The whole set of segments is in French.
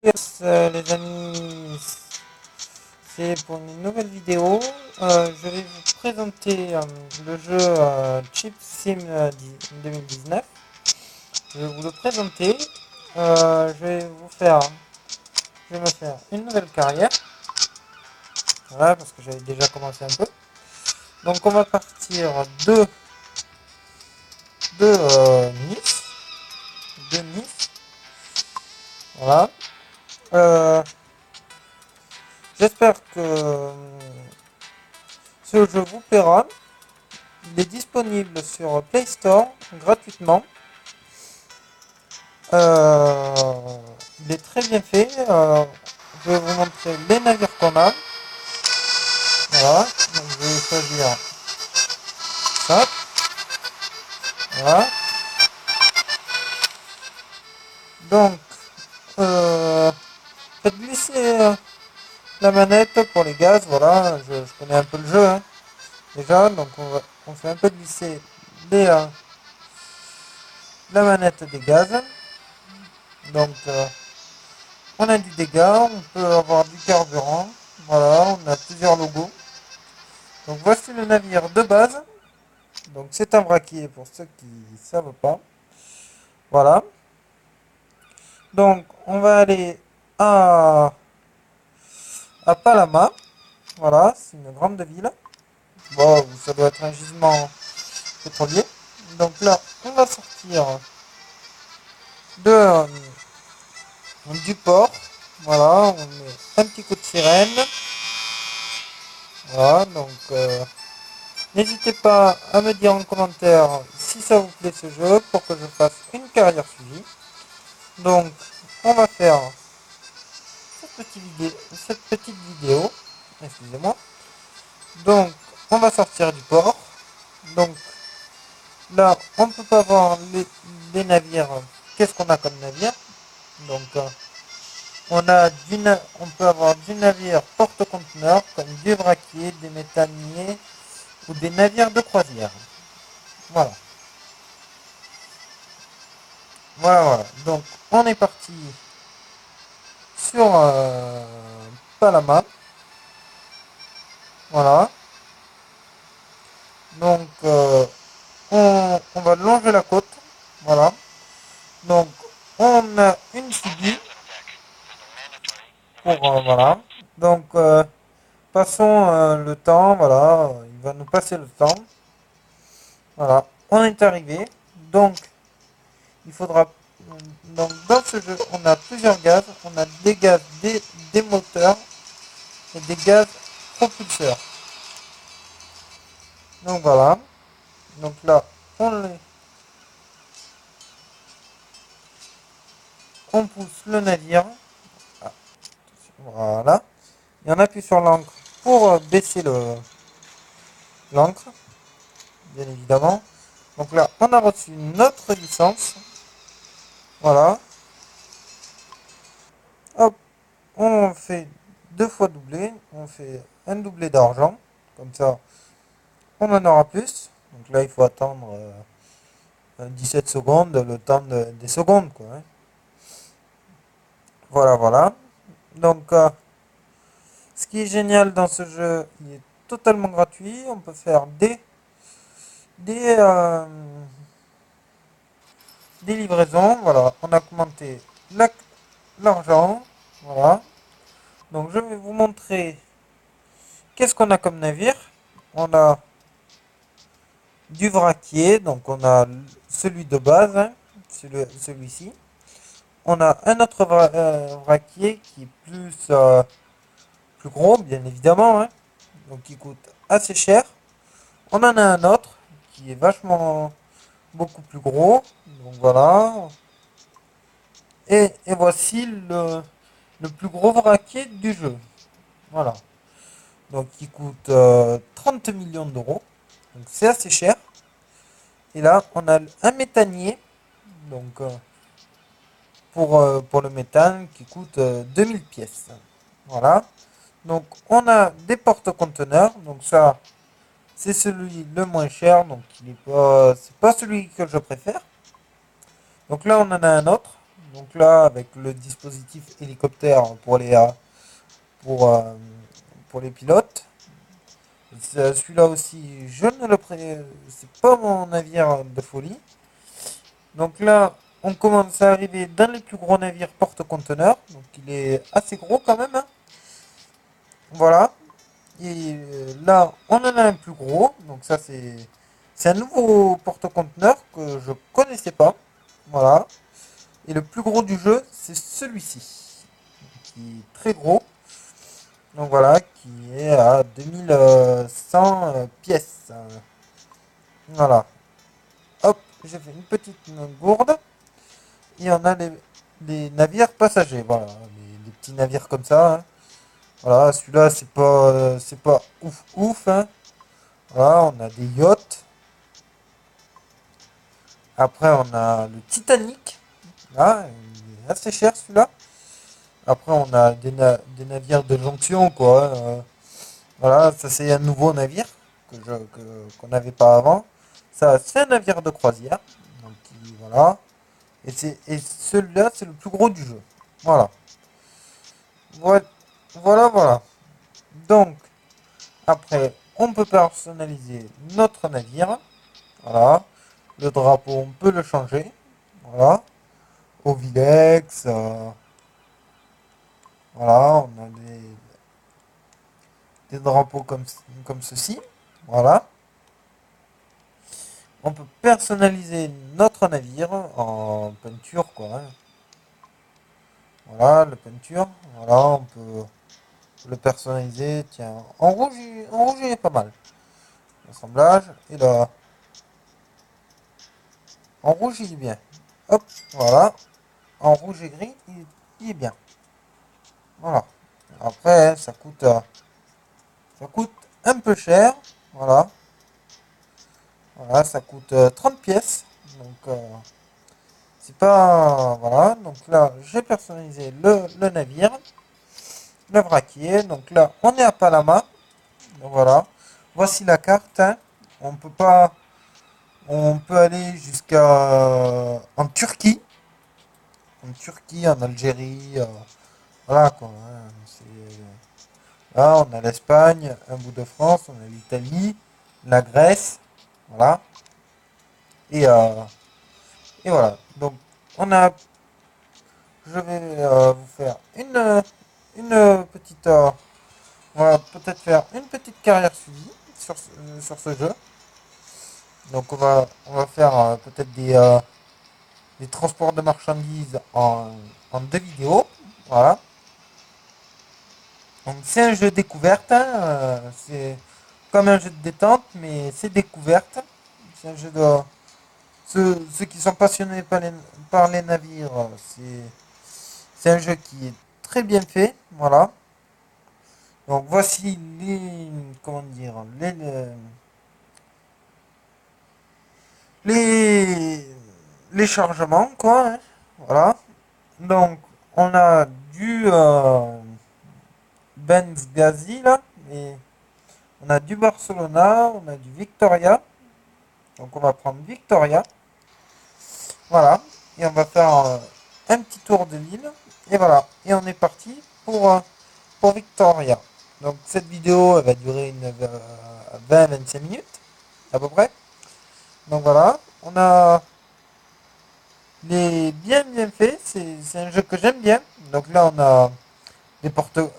Yes, les amis, c'est pour une nouvelle vidéo. Je vais vous présenter le jeu Chip Sim 2019. Je vais vous le présenter. Je vais me faire une nouvelle carrière. Voilà, parce que j'avais déjà commencé un peu. Donc on va partir Nice. De Nice. Voilà. Euh, J'espère que ce jeu vous plaira. Il est disponible sur Play Store gratuitement. Euh, il est très bien fait. Je vais vous montrer les navires qu'on a. Voilà. Donc, je vais choisir ça. Voilà. Donc, euh, faites glisser la manette pour les gaz. Voilà. Je connais un peu le jeu, hein, déjà. Donc, on fait un peu glisser la manette des gaz. Donc, on a du dégât. On peut avoir du carburant. Voilà. On a plusieurs logos. Donc, voici le navire de base. Donc c'est un vraquier pour ceux qui ne savent pas. Voilà. Donc on va aller à Palama. Voilà, c'est une grande ville. Bon, ça doit être un gisement pétrolier. Donc là, on va sortir de, du port. Voilà, on met un petit coup de sirène. Voilà, donc n'hésitez pas à me dire en commentaire si ça vous plaît ce jeu pour que je fasse une carrière suivie. Donc on va faire cette petite vidéo. Excusez-moi. Donc, on va sortir du port. Donc, là, on ne peut pas voir les navires. Qu'est-ce qu'on a comme navire? Donc, on peut avoir du navire porte-conteneur, comme du vraquier, des méthaniers ou des navires de croisière. Voilà. Voilà, voilà. Donc, on est parti sur Palama. Voilà. Donc, on va longer la côte. Voilà. Donc, on a une ciguë pour, voilà. Donc, passons le temps, voilà. Il va nous passer le temps. Voilà. On est arrivé. Donc, il faudra. Donc, dans ce jeu, on a plusieurs gaz. On a des gaz, des moteurs et des gaz propulseurs. Donc, voilà. Donc là, on pousse le navire. Ah, voilà. Et on appuie sur l'encre pour baisser l'encre, bien évidemment. Donc là, on a reçu notre licence. Voilà. Hop, on fait deux fois doublé. On fait un doublé d'argent. Comme ça, on en aura plus. Donc là, il faut attendre 17 secondes, le temps des secondes, quoi, hein. Voilà, voilà. Donc, ce qui est génial dans ce jeu, il est totalement gratuit. On peut faire des, euh, des livraisons. Voilà, on a augmenté l'argent. Voilà. Donc je vais vous montrer qu'est-ce qu'on a comme navire. On a du vraquier, donc on a celui de base, hein, celui-ci. On a un autre vraquier qui est plus gros, bien évidemment, hein, donc qui coûte assez cher. On en a un autre qui est vachement beaucoup plus gros. Donc voilà. Et voici le plus gros vraquier du jeu. Voilà. Donc qui coûte 30 millions d'euros. Donc c'est assez cher. Et là, on a un méthanier. Donc pour le méthane qui coûte 2000 pièces. Voilà. Donc on a des porte-conteneurs. Donc ça, c'est celui le moins cher. Donc il est pas, c'est pas celui que je préfère. Donc là, on en a un autre. Donc là, avec le dispositif hélicoptère pour, euh, pour les pilotes. Celui-là aussi, je ne le pré... C'est pas mon navire de folie. Donc là, on commence à arriver dans les plus gros navires porte-conteneurs. Donc il est assez gros quand même, hein. Voilà. Et là, on en a un plus gros. Donc ça, c'est un nouveau porte-conteneur que je connaissais pas. Voilà. Et le plus gros du jeu, c'est celui-ci, qui est très gros. Donc voilà, qui est à 2100 pièces. Voilà. Hop, j'ai fait une petite gourde. Et on a les navires passagers. Voilà, les petits navires comme ça, hein. Voilà, celui-là, c'est pas ouf ouf, hein. Voilà, on a des yachts. Après, on a le Titanic. Là, il est assez cher celui-là. Après, on a des navires de jonction, quoi, hein. Voilà, ça c'est un nouveau navire qu'on n'avait pas avant. Ça, c'est un navire de croisière. Donc, voilà. Et celui-là, c'est le plus gros du jeu. Voilà. Voilà, voilà, voilà. Donc, après, on peut personnaliser notre navire. Voilà. Le drapeau, on peut le changer. Voilà. Ovilex. Voilà, on a des drapeaux comme ceci. Voilà. On peut personnaliser notre navire en peinture, quoi, hein. Voilà, la peinture. Voilà, on peut le personnaliser. Tiens, en rouge, il est pas mal. L'assemblage. Et là, en rouge, il est bien. Hop, voilà. En rouge et gris, il est bien. Voilà. Après, ça coûte un peu cher. Voilà. Voilà, ça coûte 30 pièces. Donc, c'est pas... Voilà. Donc là, j'ai personnalisé le navire. Le vraquier. Donc là, on est à Palama. Donc voilà. Voici la carte, hein. On peut pas... On peut aller jusqu'à... en Turquie. En Turquie, en Algérie. Voilà quoi, hein. Là, on a l'Espagne, un bout de France, on a l'Italie, la Grèce. Voilà. Et, euh, et voilà. Donc, on a... Je vais vous faire une petite... on va peut-être faire une petite carrière suivie sur ce jeu. Donc, on va faire peut-être des transports de marchandises en deux vidéos. Voilà. Donc c'est un jeu découverte, hein, c'est comme un jeu de détente, mais c'est découverte. C'est un jeu de... Ceux qui sont passionnés par les navires, c'est un jeu qui est très bien fait. Voilà. Donc voici les... Comment dire? Les, les chargements, quoi, hein. Voilà. Donc on a du Benzghazi, là. Et on a du Barcelona, on a du Victoria. Donc on va prendre Victoria. Voilà. Et on va faire un petit tour de l'île. Et voilà. Et on est parti pour Victoria. Donc cette vidéo elle va durer 20-25 minutes à peu près. Donc voilà. On a les bien fait. C'est un jeu que j'aime bien. Donc là on a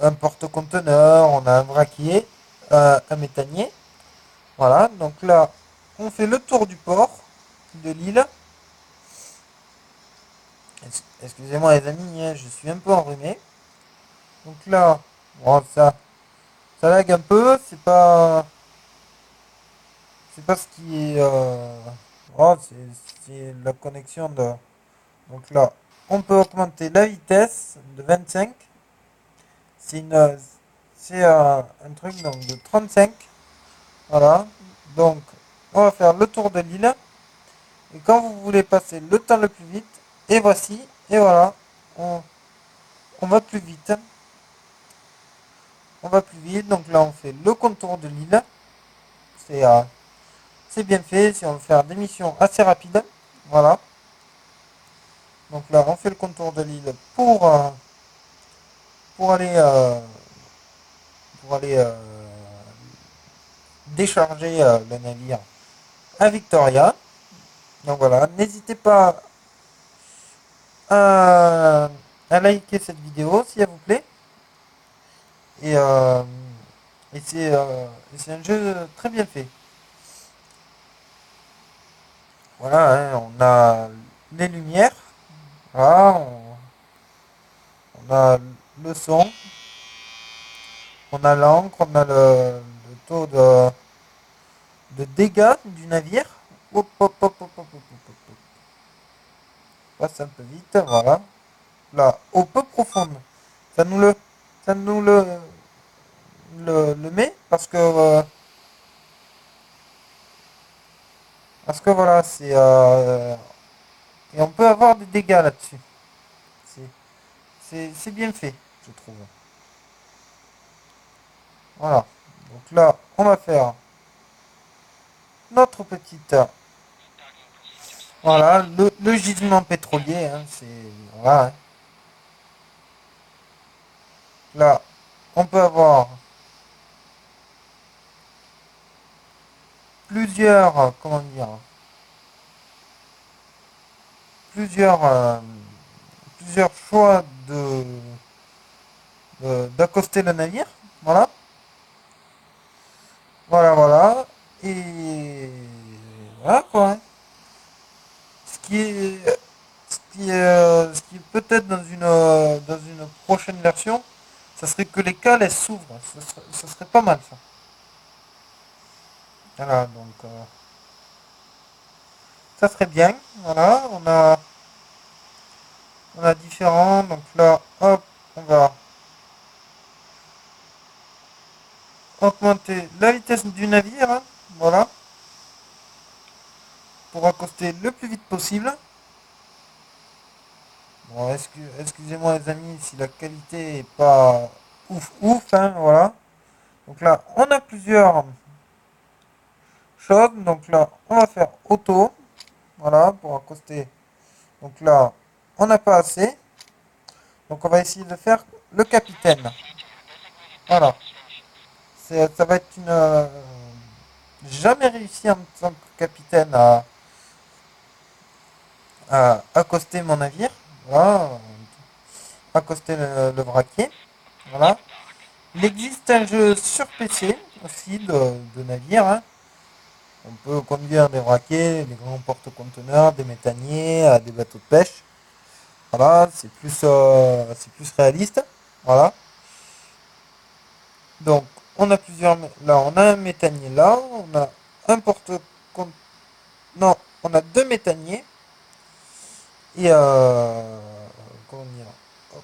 un porte-conteneur, on a un vraquier, un méthanier. Voilà. Donc là on fait le tour du port de l'île. Excusez-moi les amis, hein, je suis un peu enrhumé. Donc là, bon, ça lag un peu, c'est pas ce qui est, oh, c'est la connexion de. Donc là, on peut augmenter la vitesse de 25. C'est une, c'est un truc donc de 35. Voilà. Donc, on va faire le tour de l'île. Et quand vous voulez passer le temps le plus vite, et voici, et voilà, on, on va plus vite. On va plus vite. Donc là, on fait le contour de l'île. C'est c'est bien fait. Si on veut faire des missions assez rapides. Voilà. Donc là, on fait le contour de l'île pour aller, pour aller décharger le navire à Victoria. Donc voilà, n'hésitez pas à liker cette vidéo si elle vous plaît. Et, euh, et c'est un jeu très bien fait. Voilà, hein, on a les lumières, voilà, on a le son, on a l'encre, on a le taux de dégâts du navire. Hop, hop, hop, hop, hop, hop, hop, hop. Passe un peu vite, voilà. Là, eau peu profonde. Ça nous le, ça nous le met parce que voilà, et on peut avoir des dégâts là-dessus. C'est, c'est bien fait, je trouve. Voilà. Donc là, on va faire notre petite, voilà, le gisement pétrolier. Hein, voilà, hein. Là, on peut avoir plusieurs, comment dire, plusieurs, plusieurs choix d'accoster le navire. Voilà, voilà, voilà. Et voilà quoi, hein. Ce qui est, ce qui est peut-être dans une prochaine version, ça serait que les cales elles s'ouvrent. Ça serait pas mal ça. Voilà, donc ça serait bien. Voilà, on a différents. Donc là, hop, on va augmenter la vitesse du navire. Hein, voilà, pour accoster le plus vite possible. Bon, excusez-moi les amis si la qualité est pas ouf ouf. Hein, voilà. Donc là, on a plusieurs choses. Donc là, on va faire auto. Voilà, pour accoster. Donc là, on n'a pas assez. Donc on va essayer de faire le capitaine. Voilà. Ça va être une... J'ai jamais réussi en tant que capitaine à accoster mon navire. Voilà. Accoster le vraquier. Voilà. Il existe un jeu sur PC aussi de navire. Hein. On peut conduire des vraquiers, des grands porte-conteneurs, des méthaniers, des bateaux de pêche. Voilà, c'est plus réaliste. Voilà. Donc, on a plusieurs. Là, on a un méthanier là. On a un porte. Non, on a deux méthaniers. Et comment dire, hop,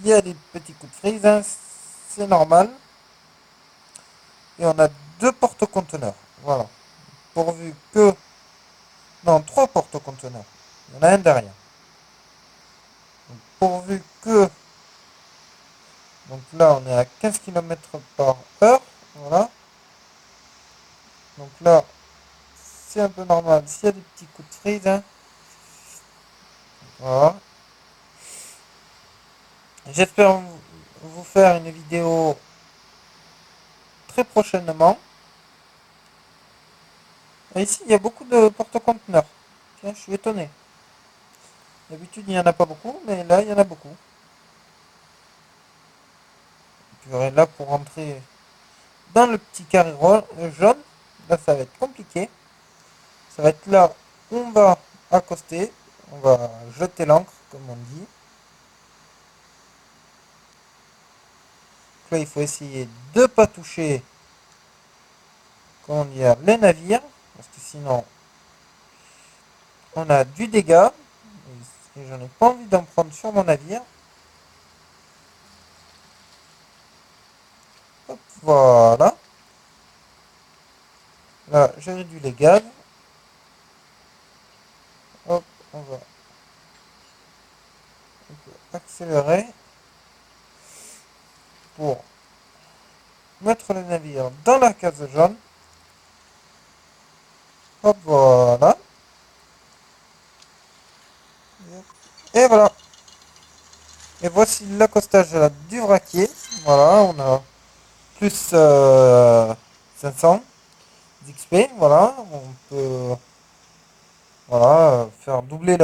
il y a des petits coups de frise. Hein, c'est normal. Et on a deux porte-conteneurs. Voilà. Pourvu que. Non, trois porte-conteneurs. Il y en a un derrière. Donc, pourvu que. Donc là, on est à 15 km par heure. Voilà. Donc là, c'est un peu normal. S'il y a des petits coups de frise. Hein, voilà. J'espère vous faire une vidéo très prochainement. Et ici, il y a beaucoup de porte-conteneurs. Tiens, je suis étonné. D'habitude, il n'y en a pas beaucoup, mais là, il y en a beaucoup. Puis là, pour rentrer dans le petit carré jaune, là, ça va être compliqué. Ça va être là où on va accoster. On va jeter l'ancre, comme on dit. Donc là, il faut essayer de ne pas toucher, comment dire, les navires. Parce que sinon, on a du dégât. Et j'en ai pas envie d'en prendre sur mon navire. Hop, voilà. Là, j'ai réduit les gaz. Hop, on va accélérer pour mettre le navire dans la case jaune. Hop, voilà. Et voilà. Et voici l'accostage du vraquier. Voilà, on a plus 500 d'XP. Voilà, on peut voilà, faire doubler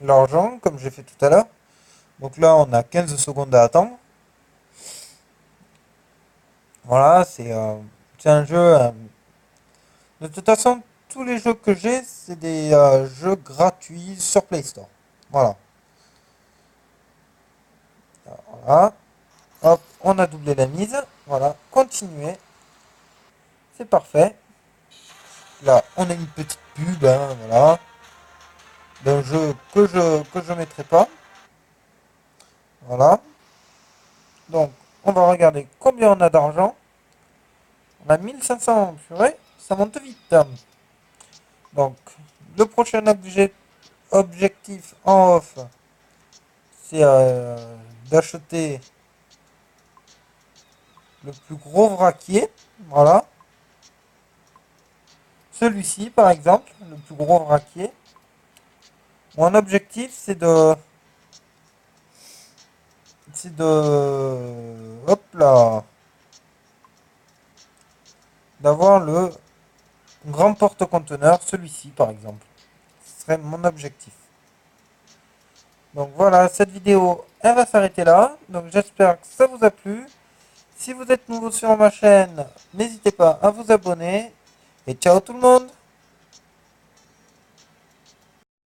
l'argent comme j'ai fait tout à l'heure. Donc là, on a 15 secondes à attendre. Voilà, c'est un jeu. De toute façon, tous les jeux que j'ai, c'est des jeux gratuits sur Play Store. Voilà. Voilà. Hop, on a doublé la mise. Voilà, continuer. C'est parfait. Là, on a une petite pub, hein, voilà, d'un jeu que je mettrai pas. Voilà. Donc, on va regarder combien on a d'argent. On a 1500, purée, ça monte vite. Donc, le prochain objectif en off, c'est d'acheter le plus gros vraquier. Voilà. Celui-ci, par exemple, le plus gros vraquier. Mon objectif, hop là, d'avoir le grand porte-conteneur, celui-ci, par exemple. Ce serait mon objectif. Donc voilà, cette vidéo, elle va s'arrêter là. Donc j'espère que ça vous a plu. Si vous êtes nouveau sur ma chaîne, n'hésitez pas à vous abonner. Et ciao tout le monde!